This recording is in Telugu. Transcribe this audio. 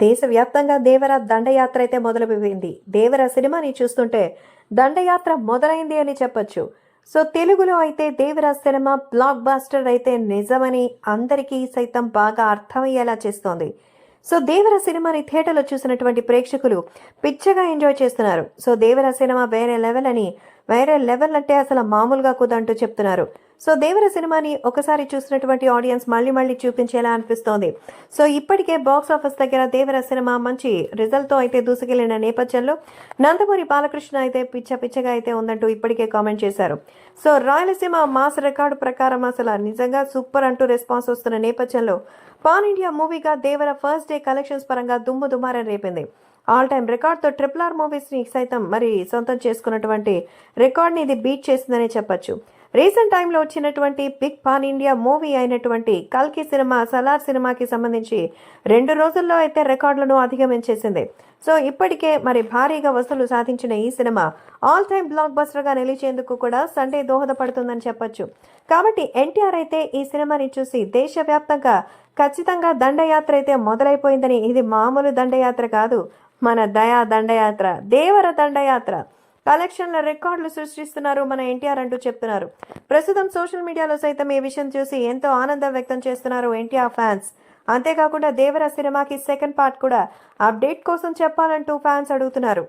దేశవ్యాప్తంగా దేవర దండయాత్ర అయితే మొదలుపెట్టింది. దేవర సినిమాని చూస్తుంటే దండయాత్ర మొదలైంది అని చెప్పొచ్చు. సో తెలుగులో అయితే దేవర సినిమా బ్లాక్ బాస్టర్ అయితే నిజమని అందరికీ సైతం బాగా అర్థమయ్యేలా చేస్తోంది. సో దేవర సినిమాని థియేటర్లో చూసినటువంటి ప్రేక్షకులు పిచ్చగా ఎంజాయ్ చేస్తున్నారు. సో దేవర సినిమా వేరే లెవెల్ అని, వేరే లెవెల్ అంటే అసలు మామూలుగా కుదంటూ చెప్తున్నారు. సో దేవర సినిమాని ఒకసారి చూసినటువంటి ఆడియన్స్ మళ్ళీ మళ్ళీ చూపించేలా అనిపిస్తోంది. సో ఇప్పటికే బాక్స్ ఆఫీస్ దగ్గర దేవర సినిమా మంచి రిజల్ట్తో అయితే దూసుకెళ్లిన నేపథ్యంలో నందమూరి బాలకృష్ణ అయితే పిచ్చగా అయితే ఉందంటూ ఇప్పటికే కామెంట్ చేశారు. సో రాయలసీమ మాస్ రికార్డు ప్రకారం అసలు నిజంగా సూపర్ అంటూ రెస్పాన్స్ వస్తున్న నేపథ్యంలో పాన్ ఇండియా మూవీగా దేవర ఫస్ట్ డే కలెక్షన్స్ పరంగా దుమ్ముదుమారని రేపింది. ఆల్ టైమ్ రికార్డ్తో RRR మూవీస్ని సైతం మరి సొంతం చేసుకున్నటువంటి రికార్డ్ని ఇది బీట్ చేసిందనే చెప్పొచ్చు. రీసెంట్ టైంలో వచ్చినటువంటి బిగ్ పాన్ ఇండియా మూవీ అయినటువంటి కల్కి సినిమా సలార్ సినిమాకి సంబంధించి 2 రోజుల్లో అయితే రికార్డులను అధిగమించేసింది. సో ఇప్పటికే మరి భారీగా వసూలు సాధించిన ఈ సినిమా ఆల్ టైమ్ బ్లాక్ బస్టర్గా నిలిచేందుకు కూడా సండే దోహదపడుతుందని చెప్పొచ్చు. కాబట్టి ఎన్టీఆర్ అయితే ఈ సినిమాని చూసి దేశవ్యాప్తంగా ఖచ్చితంగా దండయాత్ర అయితే మొదలైపోయిందని, ఇది మామూలు దండయాత్ర కాదు, మన దయా దండయాత్ర, దేవర దండయాత్ర, కలెక్షన్ల రికార్డులు సృష్టిస్తున్నారు మన ఎన్టీఆర్ అంటూ చెప్తున్నారు. ప్రస్తుతం సోషల్ మీడియాలో సైతం ఈ విషయం చూసి ఎంతో ఆనందం వ్యక్తం చేస్తున్నారు ఎన్టీఆర్ ఫ్యాన్స్. అంతేకాకుండా దేవర సినిమాకి సెకండ్ పార్ట్ కూడా అప్డేట్ కోసం చెప్పాలంటూ ఫ్యాన్స్ అడుగుతున్నారు.